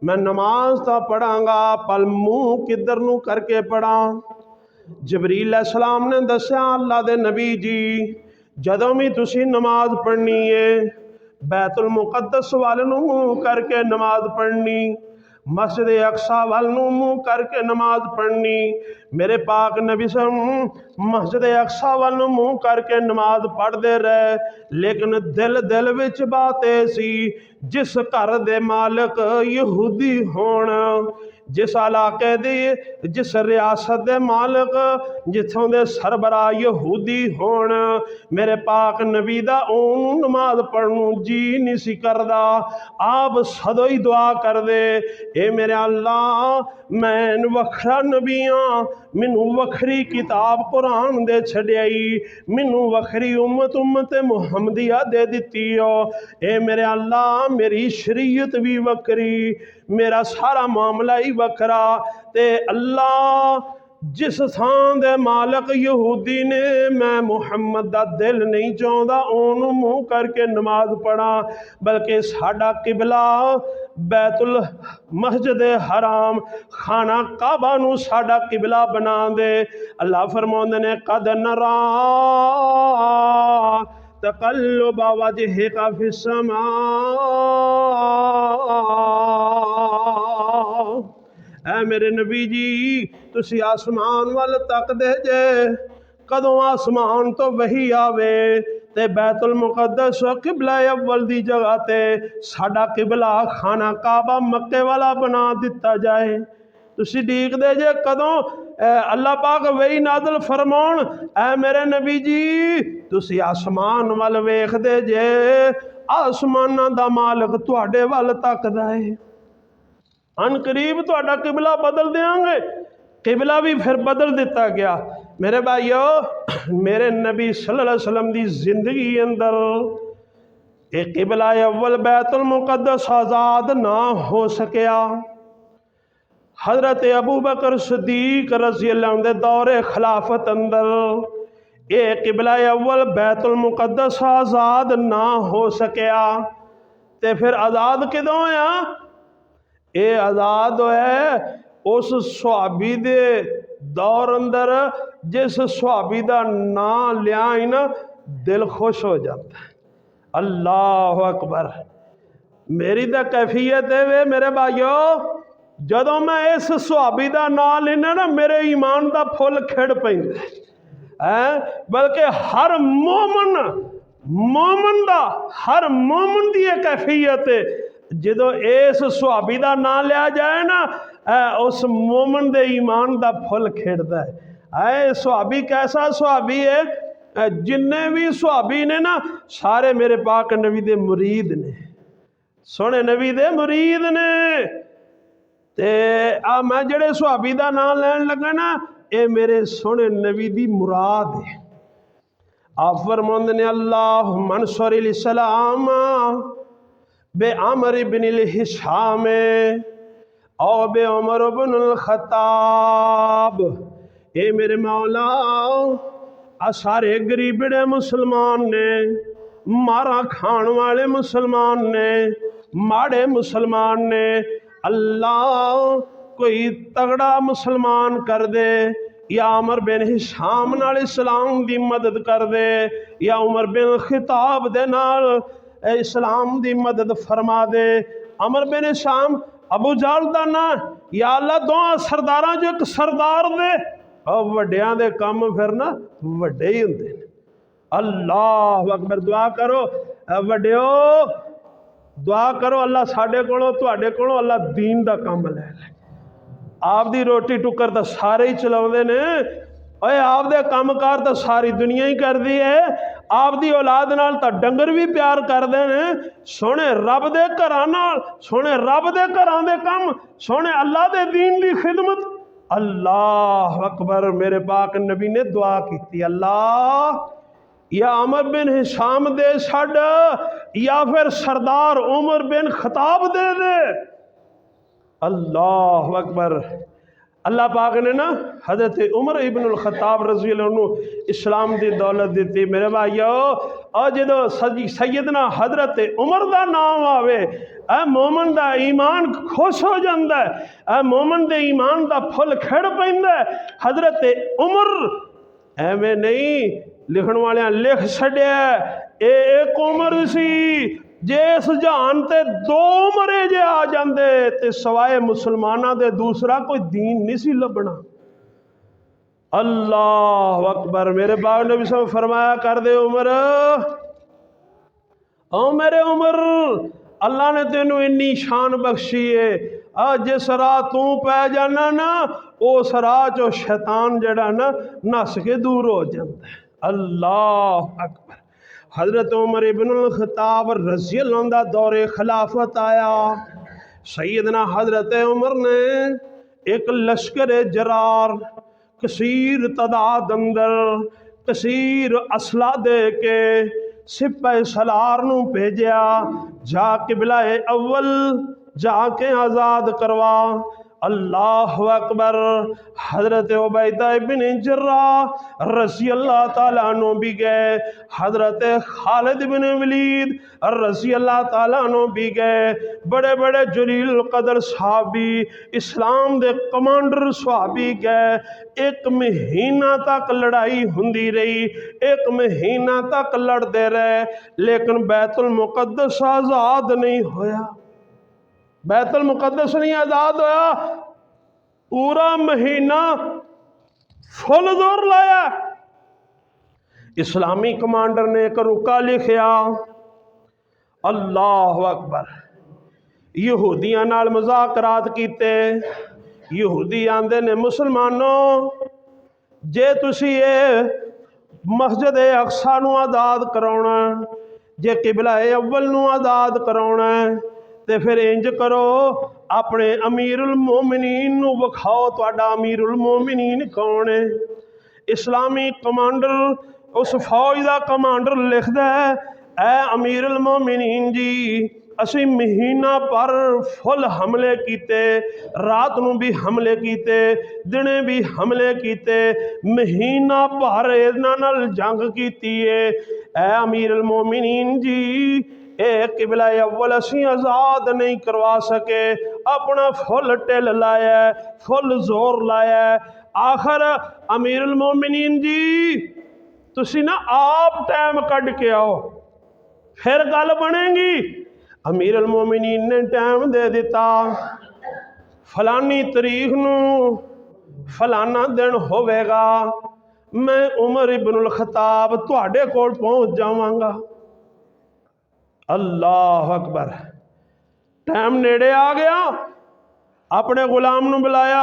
मैं नमाज तो पढ़ांगा, पल मुंह किधर नूं करके पढ़ा। जबरील अलैहिस्सलाम ने दस्या, अल्लाह दे नबी जी, जदों भी तुसी नमाज पढ़नी है, बैतुल मुकद्दस वाल नूं मुंह करके नमाज पढ़नी, मस्जिद अक्सा वाल नूं मुंह करके नमाज पढ़नी। मेरे पाक नबी मस्जिद अक्सा वाल नूं मुंह करके नमाज पढ़ते रहे, लेकिन दिल दिल विच बात ऐसी, जिस घर दे मालिक यहूदी होण, जिस इलाके दी जिस रियासत दे मालिक जिथों दे सरबराह यहूदी होण, मेरे पाक नबी दा ओनू नमाज पढ़नू जी नहीं सी करदा। आप सदों ही दुआ कर दे, ए मेरे अल्लाह, मैं वखरा नबी हाँ, मैनू वखरी किताब कुरान दे छड़ियाई, मैनू वखरी उम्मत मुहम्मदिया दे दिती हो। ए मेरे अल्लाह, मेरी शरीयत भी वखरी, मेरा सारा मामला ही वखरा। ते अल्लाह, जिस थां दे मालक यहूदी ने, मैं मुहम्मद दा दिल नहीं चाहता ओनू मुंह करके नमाज पढ़ा, बल्कि साडा किबला बैतुल मस्जिद हराम खाना काबा नू साडा किबला बना दे। अल्लाह फरमाउंदे ने, कद नरा तकल्लुब वजहिका फिस्समा, ऐ मेरे नबी जी, तुसी आसमान वाल तकदे जे, कदों आसमान तो वही आवे ते बैतुल मुकद्दस किबला अव्वल दी जगह ते साडा किबला खाना काबा मक्के वाला बना दिता जाए। तुसी देखदे जे कदों अल्लाह पाक वही नाज़िल फरमाउण। ऐ मेरे नबी जी, तुसी आसमान वाल वेखदे जे, आसमानां दा मालिक तुहाडे वाल तकदा है। अनकरीब तुहाडा किबला बदल देंगे। किबला भी फिर बदल दिता गया। मेरे भाइयों, मेरे नबी सल्लल्लाहु अलैहि वसल्लम की जिंदगी अंदर एक किबला अव्वल बैतुल मुकद्दस आज़ाद ना हो सकिया। हजरत अबू बकर सिद्दीक रज़ी अल्लाह अन्हु दे दौरे खिलाफत अंदर ये किबला अव्वल बैतुल मुकद्दस आज़ाद ना हो सकिया। ते फिर आज़ाद किदों होया? ये आज़ाद है उस सुहाबी दे दौर अंदर जिस सुहाबी का नाम लिया ही ना, दिल खुश हो जाता है। अल्लाह अकबर। मेरी तो कैफियत है वे मेरे भाइयों, जदों मैं इस सुहाबी का नाम लेना ना, मेरे ईमान का फुल खिड़ पैंदा है। बल्कि हर मोमन दा हर मोमन की यह कैफियत है, जो इस सुहाबी का नाम लिया जाए ना, उस मोमन दे ईमान का फुल खिड़दा है। सुहाबी कैसा सुहाबी है? जिन्ने भी सुहाबी ने ना, सारे मेरे पाक नबी दे मुरीद ने, सोने नबी दे मुरीद ने। ते आ मैं जेड़े सुहाबी का नाम लैन लगा ना, ये मेरे सोने नबी दी मुराद है। आप फरमाते ने अल्लाह मनसुर इस्लाम बे अमर इब्न हिशाम और बे उमर इब्न खत्ताब। ए मेरे मौला आ सारे गरीबड़े मुसलमान ने, मारा खान वाले मुसलमान ने, माड़े मुसलमान ने। अल्लाह कोई तगड़ा मुसलमान कर दे, या उमर बिन हिशाम नाल इस्लाम दी मदद कर दे, या उमर बिन खिताब दे नाल इस्लाम दी मदद फरमा दे। उमर बिन हिशाम अबू जहल दा ना, या अल्लाह दोवां सरदारां जो एक सरदार दे। और वड्डियां दे काम फिर ना वड्डे ही हुंदे ने। अल्लाह अकबर। दुआ करो वड्डियो, दुआ करो अल्लाह साडे कोलों तुहाडे कोलों अल्लाह दीन दा काम लै ले। आप दी रोटी टुकर तो सारे ही चलाउंदे ने, ओए आप दे काम कार तो सारी दुनिया ही करदी है। आप दी औलाद नाल तो डंगर भी प्यार करदे ने। सोने रब दे घरां नाल, सोने रब दे घरां दे काम, सोने अल्लाह दे दीन दी खिदमत। अल्लाह अकबर। मेरे पाक नबी ने दुआ की, अल्लाह या उमर बिन हिशाम दे छड़, या फिर सरदार उमर बिन खताब दे दे। अल्लाह अकबर। अल्लाह पाक ने ना हजरत उमर इब्न खत्ताब रज़ी अल्लाह अन्हु इस्लाम की दौलत दी। मेरे भाइयों, और जो सैयदना हजरत उमर का नाम आवे, ए मोमन का ईमान खुश हो जाता है, ए मोमन के ईमान का फुल खिड़ पैंदा है। हजरत उमर एवें नहीं, लिखण वाले लिख छड्या एक उमर सी जे इस जहान ते दो उमरे जे आ जाते ते सवाए मुसलमाना दे दूसरा कोई दीन नहीं सी लभना। अल्लाह अकबर। मेरे बाप ने भी सब फरमाया कर दे उमर, ओ मेरे उमर, अल्लाह ने तेनू इन्नी शान बख्शी है, जिस राह तू पै जाना ना उस राह चो शैतान जड़ा ना नस के दूर हो जाता है। अल्लाह अकबर। हजरत उमर इब्न खत्ताब रज़ी अल्लाह अन्हु दा दौरे खिलाफत आया। सैयदना हजरत उमर ने एक लश्कर जरार कसीर तादाद अंदर कसीर असला दे के सिपाही सलार नूं भेजा, जा किबला अव्वल जाके आज़ाद करवा। अल्लाह अकबर। हजरत उबैदा इब्न जर्राह रज़ी अल्लाह ताला अन्हु भी गए, हजरत खालिद इब्न वलीद रज़ी अल्लाह ताला अन्हु भी गए। बड़े बड़े जलील कदर सहाबी, इस्लाम दे कमांडर सहाबी गए। एक महीना तक लड़ाई हुंदी रही, एक महीना तक लड़ते रहे, लेकिन बैतुल मुकद्दस आज़ाद नहीं होया। बैतुल मुकद्दस नहीं आज़ाद होया। पूरा महीना फुल जोर लाया। इस्लामी कमांडर ने एक रुका लिखिया, अल्लाह अकबर। यहूदियां नाल मुज़ाकरात कीते। यहूदी आंदे ने मुसलमानों, जे तुसी ये मस्जिद अक्सा नूं आज़ाद कराउणा, जे किबला अव्वल नूं आज़ाद कराउणा, ते फिर इंज करो अपने अमीरुल मोमिनीन नूं विखाओ, तुहाडा अमीरुल मोमिनीन कौन है। इस्लामी कमांडर उस फौज का कमांडर लिखदा है, ऐ अमीरुल मोमिनीन जी, असी महीना पर फुल हमले किते, रात नूं भी हमले किते, दिने भी हमले किते, महीना भर इन्हां नाल जंग कीती है। ऐ अमीरुल मोमिनीन जी, ए किबला अव्वल असी आज़ाद नहीं करवा सके, अपना फुल टिल लाया, फुल जोर लाया। आखिर अमीरुल मोमिनीन जी तुसी ना आप टाइम कढ़ के आओ, फिर गल बनेगी। अमीरुल मोमिनीन ने टाइम दे दिता, फलानी तरीक नूं फलाना दिन होवेगा, मैं उमर इब्नुल खत्ताब तुहाडे कोल पहुँच जावांगा। अल्लाह अकबर। टाइम नेड़े आ गया, अपने गुलाम नूं बुलाया,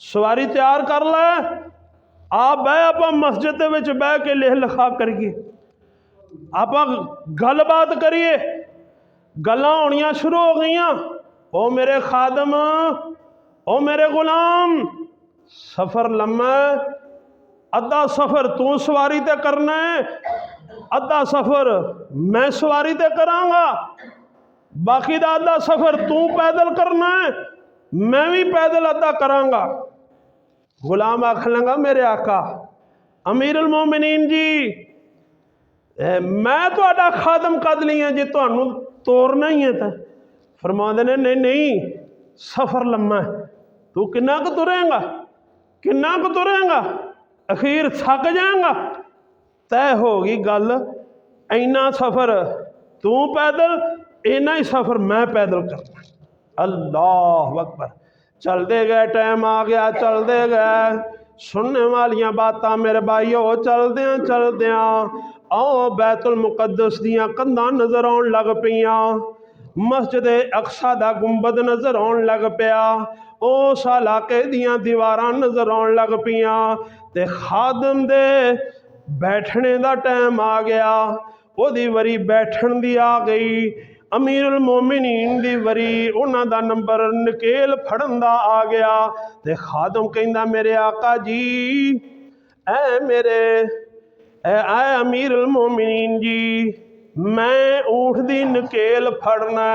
सवारी तैयार कर लै, आप बह आप मस्जिद विच बह के लिख लिखा करिए, आप गलबात करिए। गल्लां होनियां शुरू हो गईयां। ओ मेरे खादम, ओ मेरे गुलाम, सफ़र लम्मा, अद्धा सफ़र तू सवारी ते करना है, अद्धा सफ़र मैं सवारी ते करांगा, बाकी दा अद्धा सफ़र तू पैदल करना है, मैं भी पैदल अद्धा करांगा। गुलाम आखन लगा मेरे आका अमीर उल मोमिनीन जी, मैं तुहाडा खादम कद लिया जे तुहानू तोरना ही है। तो फरमाते ने नहीं नहीं, सफ़र लम्मा है, तू किन्ना क तुरेंगा, किन्ना क तुरेंगा, अखीर थक जाएगा। तय होगी गल, इन्ना सफ़र तू पैदल, इन्ना ही सफ़र मैं पैदल करना। अल्लाह अकबर। चलते गए, टाइम आ गया, चलते गए, सुनने वालियां बातां मेरे भाईओ, चलद्या आओ बैतुल मुकद्दस दियां कंधां नज़र आउण लग पईयां, मस्जिद अक्सा दा गुंबद नज़र आउण लग पिया, उस इलाके दियां दीवारां नज़र आउण लग पईयां, ते खादम दे बैठने दा टाइम आ गया, ओदी वरी बैठण दी आ गई। अमीर उल मोमिनीन दी वरी उन्हां दा नंबर नकेल फड़न दा आ गया। ते खादम कहंदा मेरे आका जी, ऐ मेरे ऐ अमीर उल मोमिनीन जी, मैं ऊँट दी नकेल फड़ना,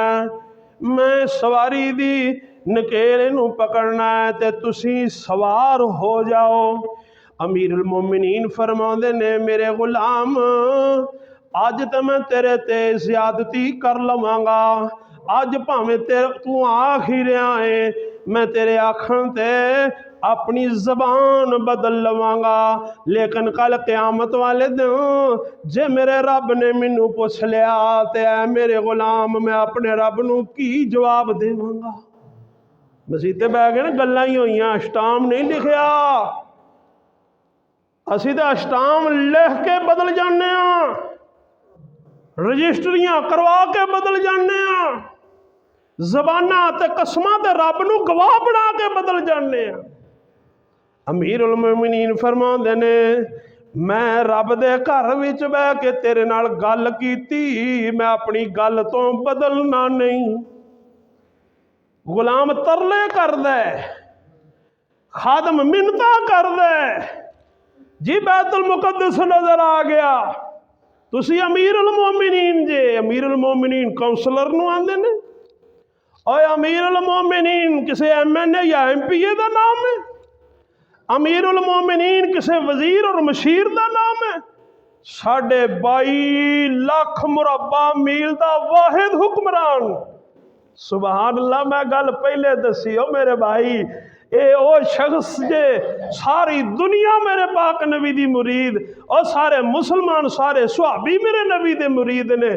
मैं सवारी दी नकेल नूं पकड़ना है, ते तुसी सवार हो जाओ। अमीर उल मोमिनीन फरमाते ने मेरे गुलाम, अज तो मैं तेरे ते ज़्यादती कर लवांगा, अज भावें तू आख ही रहा है, मैं तेरे आखण ते अपनी जबान बदल लवांगा, लेकिन कल क़यामत वाले दिन जे मेरे रब ने मैनू पुछ लिया ते ऐ मेरे गुलाम, मैं अपने रब नू की जवाब देवांगा। मसीते बह गए ना, गल्लां ही होईयां, अष्टाम नहीं लिखिया। असी तो अष्टाम लिख के बदल जाने, रजिस्ट्रियां करवा के बदल जाने, जबाना ते कसमां ते रब नू गवाह बना के बदल जाने। अमीर उल मोमिनीन फरमाते ने मैं रब दे घर विच बह के तेरे नाल गल कीती, मैं अपनी गल तो बदलना नहीं। गुलाम तरले कर दे, खादम मिन्नतां कर दे जी, बैतुल मुकद्दस नजर आ गया, तुसी अमीर उल मोमिनीन जे। अमीर उल मोमिनीन काउंसलर नू आंदे ने, और अमीर उल मोमिनीन किसी MNA या MPA का नाम है, अमीर उल मोमिनीन किसी वजीर और मशीर का नाम है। 22.5 लाख मुरब्बा मील का वाहिद हुक्मरान। सुबहान अल्लाह। मैं गल पहले दसी हो मेरे भाई, ये वो शख्स जे सारी दुनिया मेरे पाक नबी दी मुरीद, और सारे मुसलमान सारे सुहाबी मेरे नबी दे मुरीद ने।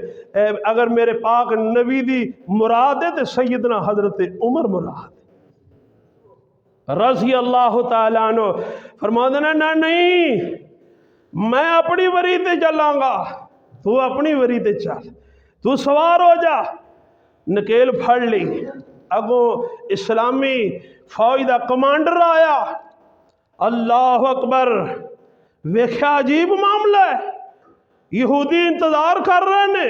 अगर मेरे पाक नबी दी मुराद है तो सैयदना हजरत उमर मुराद रज़ी अल्लाह तआला अन्हु। फरमाते ने ना नहीं, मैं अपनी वरी ते चलांगा, तू अपनी वरी ते चल, तू सवार हो जा। नकेल फड़ ली, अगों इस्लामी फौज का कमांडर आया। अल्लाह अकबर। वेख्या अजीब मामला है, यहूदी इंतजार कर रहे ने,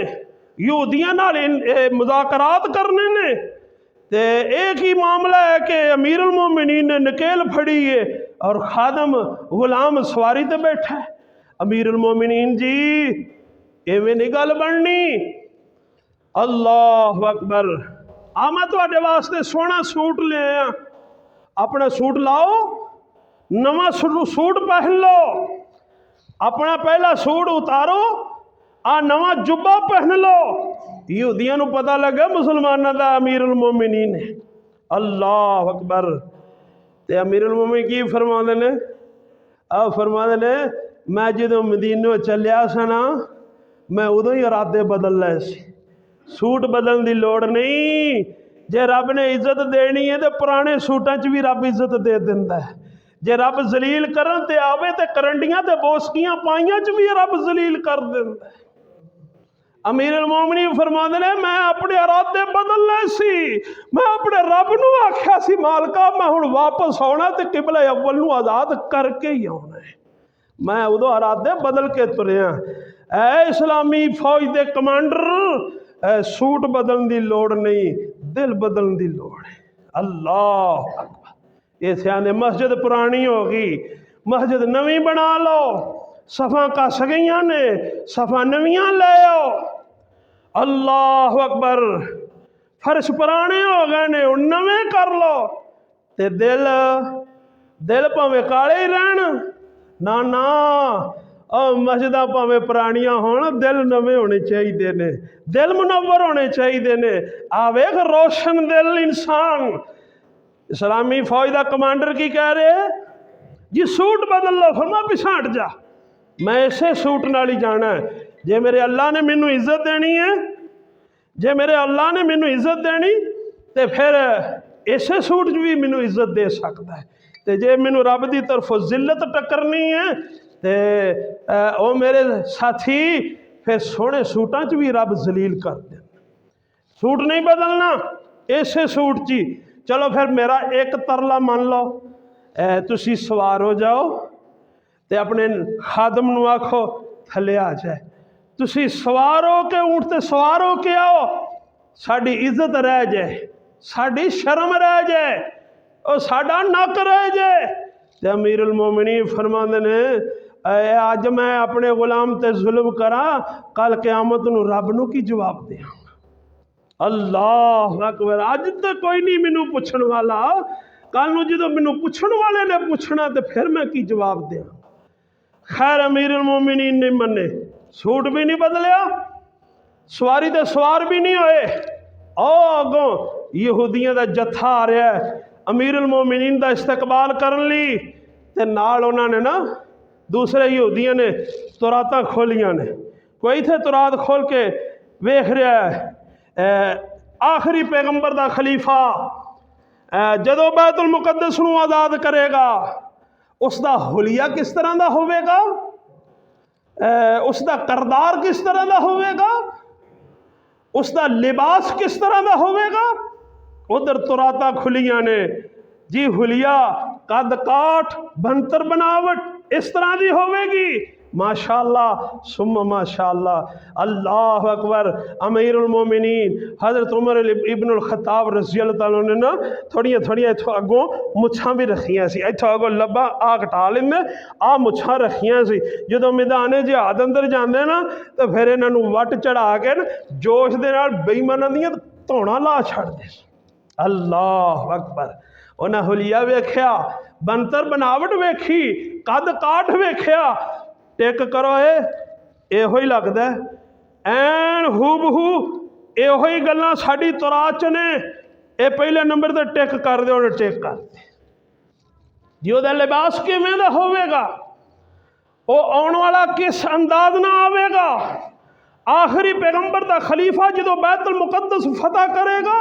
यहूदियों नाल मुज़ाकरात करने ने, ते एक ही मामला है कि अमीर उल मोमिनीन ने नकेल फड़ी है और खादम गुलाम सवारी ते बैठा है। अमीर उल मोमिनीन जी इवें नहीं गल बननी। अल्लाह अकबर। आ मैं तुहाडे वास्ते सोहना सूट ले आया, अपना सूट लाओ, नवा सूट पहन लो, अपना पहला सूट उतारो, आ नवा जुब्बा पहन लो। यहूदियों को पता लगा मुसलमानों का अमीर उल मोमिनीन है। अल्लाह अकबर। ते अमीर उल मोमिनीन की फरमाते ने, फरमाते ने मैं जो मदीने चलिया सा ना, मैं उदों ही इरादे बदल लए सी, सूट बदलने की लोड़ नहीं। जे रब ने इज्जत देनी है तो पुराने सूटां च भी रब इज्जत दे दिंदा है। जे रब जलील करन ते आवे तो करंडियां ते बोसकियां पाइयां च भी रब जलील कर दिंदा है। अमीर उल मोमिनीन फरमाते ने मैं अपने इरादे बदल ले सी, मैं अपने रब नू आख्या सी मालका मैं हुण वापस आना ते किबला अव्वल नू आज़ाद करके ही आना है। मैं उदों इरादे बदल के तुरिया। ऐ इस्लामी फौज के कमांडर, सूट बदलने की लोड़ नहीं, दिल बदलने की लोड़ है। अल्लाह अकबर। ये सियाने मस्जिद पुरानी हो गई, मस्जिद नवी बना लो, सफ़ा कस गई ने, सफ़ा नवियां ले आओ। अल्लाह अकबर। फर्श पुराने हो गए ने, हुण नवे कर लो। ते दिल दिल भावें काले ही रहन, ना ना मस्जिद भावें पुरानियां होण, दिल नवे होने चाहिए ने, दिल मुनव्वर होने चाहिए ने। आ वेख रोशन दिल इंसान। इस्लामी फौज का कमांडर की कह रहे जी, सूट बदल लो। फरमा पिछा हट जा, मैं इसे सूट नाल ही जाना है। जे मेरे अल्लाह ने मैनू इज्जत देनी है, जे मेरे अल्लाह ने मैनू इज्जत देनी, तो फिर इसे सूट भी मैनू इज्जत दे सकता है। तो जे मैनू रब की तरफों जिल्लत टक्करनी है, तो वो मेरे साथी फिर सोहने सूटां च भी रब जलील कर दे। सूट नहीं बदलना, इसे सूट ची। चलो फिर मेरा एक तरला मान लो, तुसी सवार हो जाओ, तो अपने खादम नू आखो थले आ जाए। तुसी सवार हो के ऊँट ते सवार हो के आओ, साड़ी इज्जत रह जाए, साड़ी शर्म रह जाए, और साड़ा नक रह जाए। तो अमीरुल मोमिनीन फरमांदे ने, अज मैं अपने गुलाम ते जुल्म करा, कल क़यामत नू रब नू की जवाब देंगा। अल्लाह अकबर। अज तो कोई नहीं मैनू पुछण वाला, कल नू जो मैनू पुछण वाले ने पुछना, तो फिर मैं की जवाब दें। खैर अमीरुल मोमिनीन ने मने, सूट भी नहीं बदलिया, सवारी ते सवार भी नहीं होए। ओ अगों यहूदियों का जत्था आ रहा है अमीरुल मोमिनीन का इस्तकबाल करन लई, ते नाल उन्होंने ना दूसरे यहूदियों ने तुरातां खोलियां ने। कोई इत्थे तुरात खोल के वेख रहा है, आखिरी पैगंबर का खलीफा जदों बैतुल मुकद्दस नूं आज़ाद करेगा, उसका हुलिया किस तरह का होवेगा, उसका करदार किस तरह का होवेगा, उसका लिबास किस तरह का होवेगा। उधर तुराता खुलियां ने जी, हुलिया कद काठ बनतर बनावट इस तरह की होवेगी। माशाअल्लाह सुम्मा माशाअल्लाह। अल्लाह अकबर। अमीरुल मोमिनीन हज़रत उमर इब्नुल खत्ताब रज़ी अल्लाह तआला ने ना थोड़ियां थोड़ियां इत्थों अगों मुछां भी रखियां सी, इत्थों अगों लब्बा आ कटा लेंदे, आ मुछां रखियां सी। जदों मैदाने जिहाद अंदर जाते ना, तो फिर इन्हां नूं वट चढ़ा के ना जोश दे नाल बेईमानां दियां धौणां ला छड्डदे। अल्लाह अकबर। उन्हें हुलिया वेख्या, बनतर बनावट वेखी, कद काठ वेख्या, टिक करो इहो ही लगता है ऐन हूबहू इहो ही गल्लां साडी तुरात च ने, ये पहले नंबर ते टिक कर दे, उन्हें टिक कर दे जी। उहदा लिबास किवें दा होवेगा, वो आने वाला किस अंदाज ना आवेगा। आखिरी पैगंबर का खलीफा जो बैतुल मुकद्दस फतह करेगा,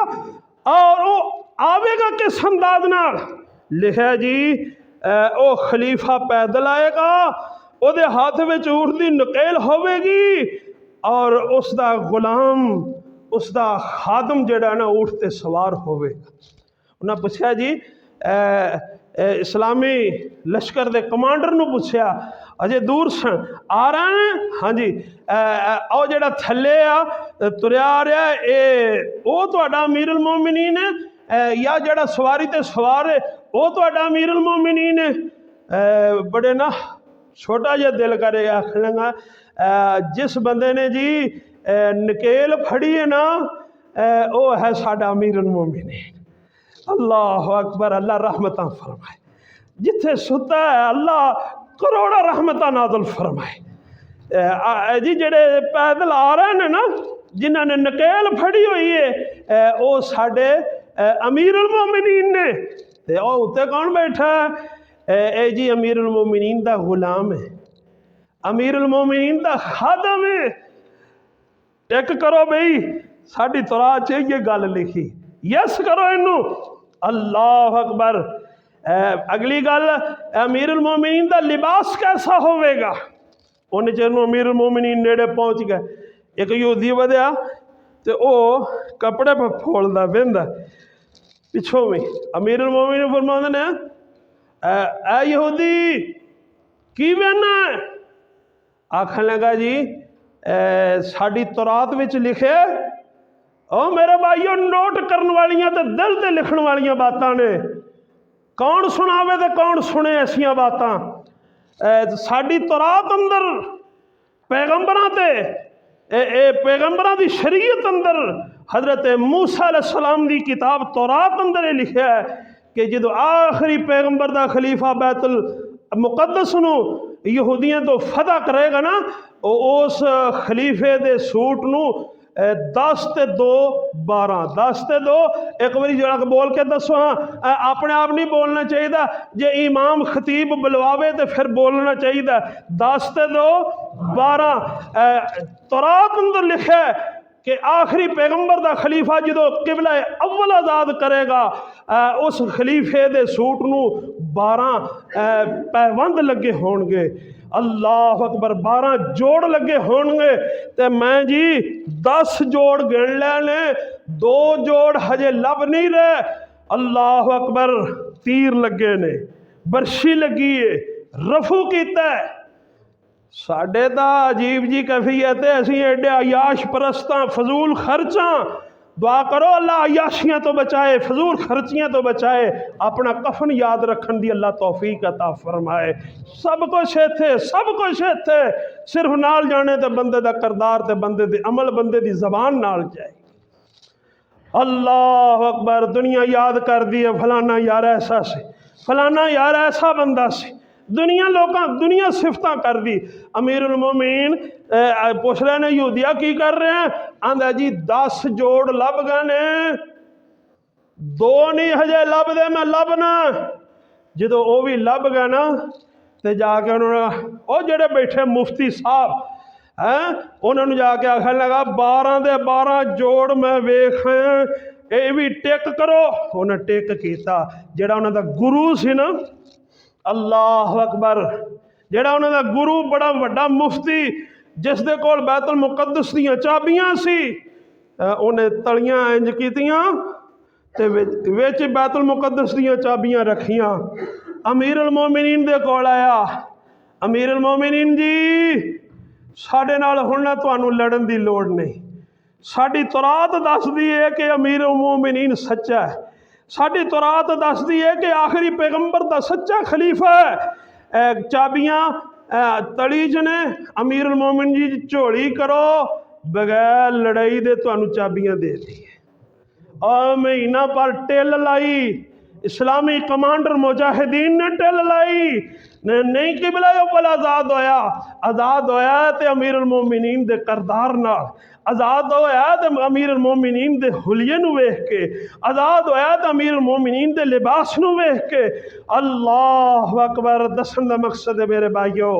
और वो आवेगा किस अंदाज नाल। लिखा जी वो खलीफा पैदल आएगा, ਉਹਦੇ हथ में ऊँट की नकेल होवेगी, और उसका गुलाम उसका खादम जड़ा ना ऊँट ते सवार होवेगा। उन्हें पूछा जी इस्लामी लश्कर के कमांडर नूं पूछया, अजे दूर सन आ रहे हैं, हाँ जी, और जड़ा थले आ तुरया आ रहा है, वो तुहाडा अमीरुल मोमिनीन है, या जड़ा सवारी ते सवार है वो तुहाडा अमीरुल मोमिनीन है। बड़े ना छोटा जिहा दिल करे आखन लगा, जिस बंदे ने जी नकेल फड़ी है ना, वो है साडा अमीरुल मोमिनीन। अल्लाह अकबर। अल्लाह रहमतां फरमाए, जिथे सुता है अल्लाह करोड़ा रहमतां नाज़िल फरमाए। जी जेड़े पैदल आ रहे हैं ना, जिन्हां ने नकेल फड़ी हुई है, वो साडे अमीरुल मोमिनीन ने। ते ओ उत्ते कौन बैठा है? ए जी अमीरुल मोमिनीन का गुलाम है, अमीरुल मोमिनीन का खादम है। टिक करो बई, साडी तुरात च ये गल लिखी, यस करो इनू। अल्लाह अकबर। अगली गल, अमीरुल मोमिनीन का लिबास कैसा होवेगा। उन्हें चेर नूं अमीरुल मोमिनीन नेड़े पहुँच गए। एक यहूदी वधिया तो वह कपड़े पर फोलदा बहंदा पिछों भी। अमीरुल मोमिनीन फरमांदे ने, ऐ यहूदी की बहना है? आखन लगा जी साडी तुरात विच लिखे, ओ मेरे भाईओ नोट करने वालियां ते दिल ते लिखण वालियां बातां ने, कौन सुनावे ते कौन सुने ऐसियां बातां। साड़ी तौरात अंदर पैगंबरां ते पैगंबरां दी शरीयत अंदर हजरत मूसा अलैहिस्सलाम दी किताब तौरात अंदर ये लिखा है कि जो आखिरी पैगंबर दा खलीफा बैतुल मुकद्दस नू यहूदियों तो फतह करेगा ना, उस खलीफे दे सूट नू 10 ते 2 12 10 ते 2 एक बारी जरा बोल के दसो। हाँ, अपने आप नहीं बोलना चाहिए, जे इमाम खतीब बुलवावे तो फिर बोलना चाहिए। 10 ते 2 12 तौरात अंदर लिखा है कि आखिरी पैगंबर दा खलीफा जो किबला अव्वल आज़ाद करेगा, उस खलीफे दे सूट नू 12 पैबंद लगे होंगे। अल्लाह अकबर, 12 जोड़ लगे होंगे। तो मैं जी 10 जोड़ गिन लेने, 2 जोड़ हजे लब नहीं रहे। अल्लाह अकबर, तीर लगे ने, बरशी लगी है, रफू किया है। साढ़े तो अजीब जी कैफियत है, असी एडे अयाश परस्तां, फजूल खर्चा। दुआ करो अल्लाह अयाशियां तो बचाए, फजूल खर्चियां तो बचाए, अपना कफन याद रखन दी अल्लाह तौफीक अता फरमाए। सब कुछ इत्थे, सब कुछ इत्थे, सिर्फ नाल जाने तो बंदे दा करदार ते बंदे दे अमल, बंदे दी जबान नाल जाए। अल्लाह अकबर, दुनिया याद कर दी है फलाना यार ऐसा से, फलाना यार ऐसा बंदा से, दुनिया सिफतां कर दी। अमीरुल मोमिन पुछ रहे ने यहूदिया की कर रहे हैं, आंदा जी 10 जोड़ लब गए ने, 2 नहीं हजे लब दे, मैं लभना। जो वो भी लब गए ना, तो जाके उन्होंने वो जेडे बैठे मुफ्ती साहब हैं, उन्होंने जाके आखन लगा 12 दे 12 जोड़ मैं वेख, ये भी टिक करो। उन्हें टिक किया। जेड़ा उन्होंने गुरु सी ना, अल्लाह अकबर, जेड़ा उन्होंने गुरु बड़ा वड्डा मुफ्ती, जिस दे कोल बैतुल मुकद्दस दियां चाबियां सी, उन्हें तलियां इंज कीतियां ते विच बैतुल मुकद्दस दियां चाबियां रखियां। अमीरुल मोमिनीन दे कोल आया, अमीरुल मोमिनीन जी साडे नाल हुण ना तुहानू लड़न दी लोड़ नहीं, साडी तौरात दसदी है कि अमीरुल मोमिनीन सच्चा है, साडी तौरात दसदी है कि आखिरी पैगंबर दा सच्चा खलीफा है। चाबियां तली च ने, अमीरुल मोमिन जी झोली करो, बगैर लड़ाई दे तुहानू चाबियां दे दी। और महीना पर टिल लाई, इस्लामी कमांडर मुजाहिदीन ने टिल लाई, नहीं किबला अव्वल आज़ाद होया, आज़ाद होया तो अमीरुल मोमिनीन दे करदार नाल, आज़ाद होया तो अमीरुल मोमिनीन दे हुलिये नू वेख के, आज़ाद होया तो अमीरुल मोमिनीन दे लिबास नू वेख के। अल्लाह अकबर, दसन दा मकसद है मेरे भाइयों,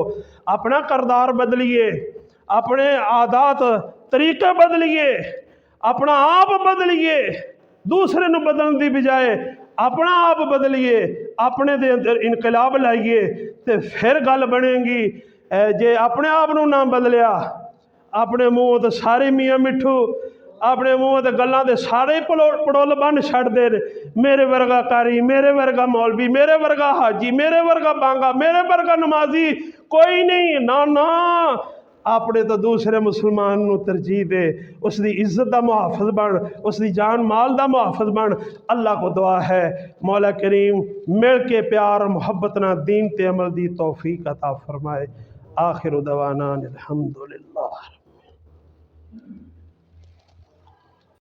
अपना करदार बदलिए, अपने आदात तरीके बदलिए, अपना आप बदलिए, दूसरे नू बदलने की बजाय अपना आप बदलिए, अपने दे अंदर इनकलाब लाइए, तो फिर गल बनेगी। जे अपने आप नू ना बदलिया, अपने मुँह तो सारे मियाँ मिठू, अपने मुँह तो गल्लां दे सारे पड़ोल बन छड्डदे ने, मेरे वर्गा कारी, मेरे वर्गा मौलवी, मेरे वर्गा हाजी, मेरे वर्गा बांगा, मेरे वर्गा नमाजी कोई नहीं। ना ना, अपने तो दूसरे मुसलमान नू तरजीह दे, उसकी इज्जत का मुहाफिज बन, उसकी जान माल का मुहाफिज बन। अल्लाह को दुआ है मौला करीम मिल के प्यार मुहब्बत ना दीन ते अमल दी तौफीक अता फरमाए। आखिर दवाना अल्हम्दुलिल्लाह।